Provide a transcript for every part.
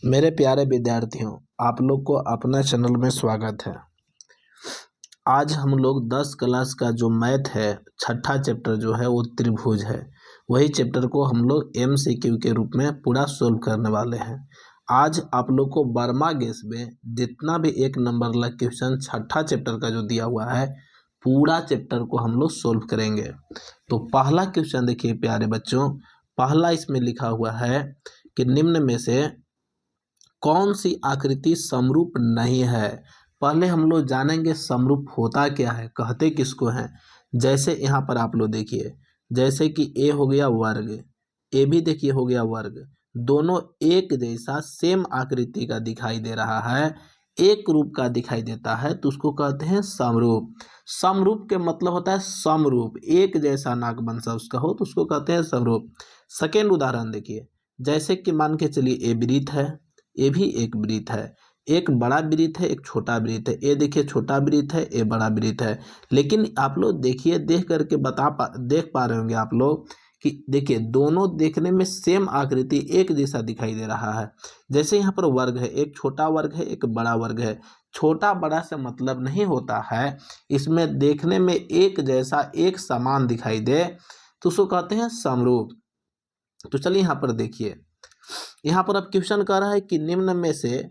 मेरे प्यारे विद्यार्थियों, आप लोग को अपना चैनल में स्वागत है। आज हम लोग 10 क्लास का जो मैथ है, छठा चैप्टर जो है वो त्रिभुज है। वही चैप्टर को हम लोग MCQ के रूप में पूरा सोल्व करने वाले हैं। आज आप लोग को 12वां गेस में जितना भी 1 नंबर वाला क्वेश्चन छठा चैप्टर का जो दिया हुआ है, पूरा चैप्टर को हम लोग सोल्व करेंगे। तो पहला क्वेश्चन देखिए प्यारे बच्चों, पहला इसमें लिखा हुआ है कि निम्न में से कौन सी आकृति समरूप नहीं है। पहले हम लोग जानेंगे समरूप होता क्या है, कहते किसको हैं। जैसे यहाँ पर आप लोग देखिए, जैसे कि ए हो गया वर्ग, ए भी देखिए हो गया वर्ग, दोनों एक जैसा सेम आकृति का दिखाई दे रहा है, एक रूप का दिखाई देता है, तो उसको कहते हैं समरूप। समरूप के मतलब होता है समरूप, एक जैसा नाकबंसा उसका हो तो उसको कहते हैं समरूप। सेकेंड उदाहरण देखिए, जैसे कि मान के चलिए ए वृत्त है, ये भी एक वृत्त है, एक बड़ा वृत्त है एक छोटा वृत्त है। ये देखिए छोटा वृत्त है, ये बड़ा वृत्त है। लेकिन आप लोग देखिए, देख करके देख पा रहे होंगे आप लोग कि देखिए दोनों देखने में सेम आकृति एक जैसा दिखाई दे रहा है। जैसे यहाँ पर वर्ग है, एक छोटा वर्ग है एक बड़ा वर्ग है। छोटा बड़ा से मतलब नहीं होता है, इसमें देखने में एक जैसा एक समान दिखाई दे तो उसको कहते हैं समरूप। तो चलिए यहाँ पर देखिए, यहाँ पर अब क्वेश्चन कर रहा है कि निम्न में से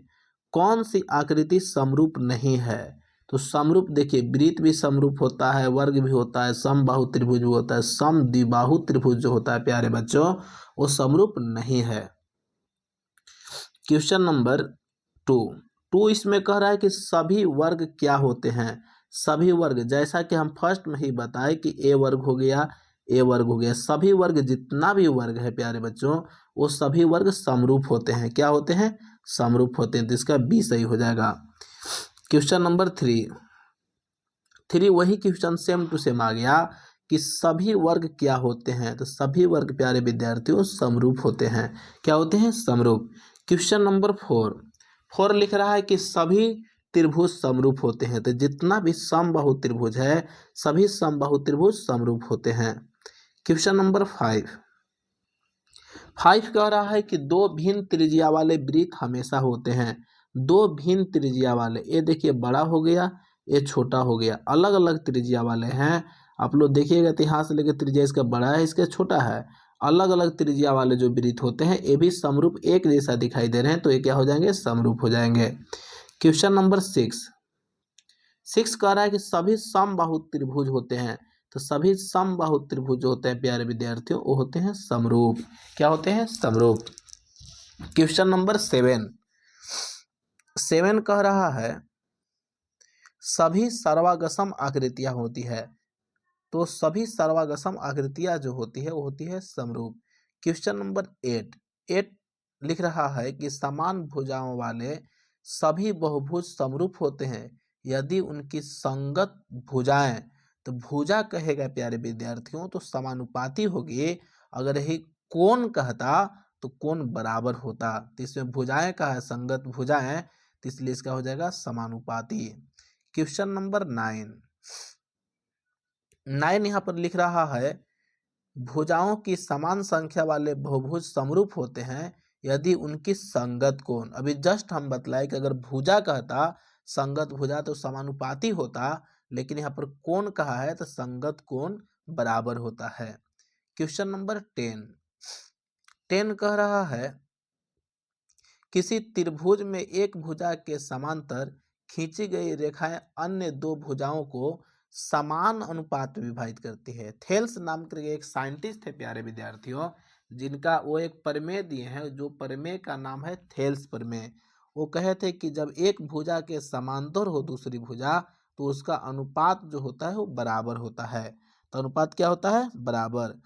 कौन सी आकृति समरूप नहीं है। तो समरूप देखिए, वृत्त भी समरूप होता है, वर्ग भी होता है, समबाहु त्रिभुज भी होता है, समद्विबाहु त्रिभुज जो होता है प्यारे बच्चों, वो समरूप नहीं है। क्वेश्चन नंबर 2 इसमें कह रहा है कि सभी वर्ग क्या होते हैं। सभी वर्ग, जैसा कि हम फर्स्ट में ही बताए कि ए वर्ग हो गया, ए वर्ग हो गया, सभी वर्ग जितना भी वर्ग है प्यारे बच्चों, वो सभी वर्ग समरूप होते हैं। क्या होते हैं? समरूप होते हैं। तो इसका बी सही हो जाएगा। क्वेश्चन नंबर 3 वही क्वेश्चन सेम टू सेम आ गया कि सभी वर्ग क्या होते हैं। तो सभी वर्ग प्यारे विद्यार्थियों समरूप होते हैं। क्या होते हैं? समरूप। क्वेश्चन नंबर 4 लिख रहा है कि सभी त्रिभुज समरूप होते हैं। तो जितना भी समबाहु त्रिभुज है, सभी समबाहु त्रिभुज समरूप होते हैं। क्वेश्चन नंबर 5 कह रहा है कि दो भिन्न त्रिज्या वाले वृत्त हमेशा होते हैं। दो भिन्न त्रिज्या वाले, ये देखिए बड़ा हो गया, ये छोटा हो गया, अलग अलग त्रिज्या वाले हैं। आप लोग देखिएगा तो यहाँ से लेकर त्रिज्या इसका बड़ा है, इसका छोटा है। अलग अलग त्रिज्या वाले जो वृत्त होते हैं ये भी समरूप एक जैसा दिखाई दे रहे हैं, तो ये क्या हो जाएंगे? समरूप हो जाएंगे। क्वेश्चन नंबर 6 कह रहा है कि सभी समबाहु त्रिभुज होते हैं। तो सभी समबाहु त्रिभुज जो होते हैं प्यारे विद्यार्थियों, वो होते हैं समरूप। क्या होते हैं? समरूप। क्वेश्चन नंबर 7 कह रहा है सभी सर्वागसम आकृतियां होती है। तो सभी सर्वागसम आकृतियां जो होती है वो होती है समरूप। क्वेश्चन नंबर 8 लिख रहा है कि समान भुजाओं वाले सभी बहुभुज समरूप होते हैं यदि उनकी संगत भुजाएं, तो भुजा कहेगा प्यारे विद्यार्थियों तो समानुपाती होगी। अगर यही कोण कहता तो कोण बराबर होता। तो इसमें भुजाएं का है संगत भुजाएं, तो इसलिए इसका हो जाएगा समानुपाती। क्वेश्चन नंबर 9 यहाँ पर लिख रहा है भुजाओं की समान संख्या वाले बहुभुज समरूप होते हैं यदि उनकी संगत कोण। अभी जस्ट हम बतलाए कि अगर भुजा कहता संगत भुजा तो समानुपाती होता, लेकिन यहाँ पर कोण कहा है तो संगत कोण बराबर होता है। क्वेश्चन नंबर 10 कह रहा है किसी त्रिभुज में एक भुजा के समांतर खींची गई रेखाएं अन्य दो भुजाओं को समान अनुपात में विभाजित करती है। थेल्स नाम के एक साइंटिस्ट थे प्यारे विद्यार्थियों, जिनका वो एक प्रमेय दिए हैं, जो प्रमेय का नाम है थेल्स प्रमेय। वो कहे थे कि जब एक भुजा के समांतर हो दूसरी भुजा, तो उसका अनुपात जो होता है वो बराबर होता है। तो अनुपात क्या होता है? बराबर।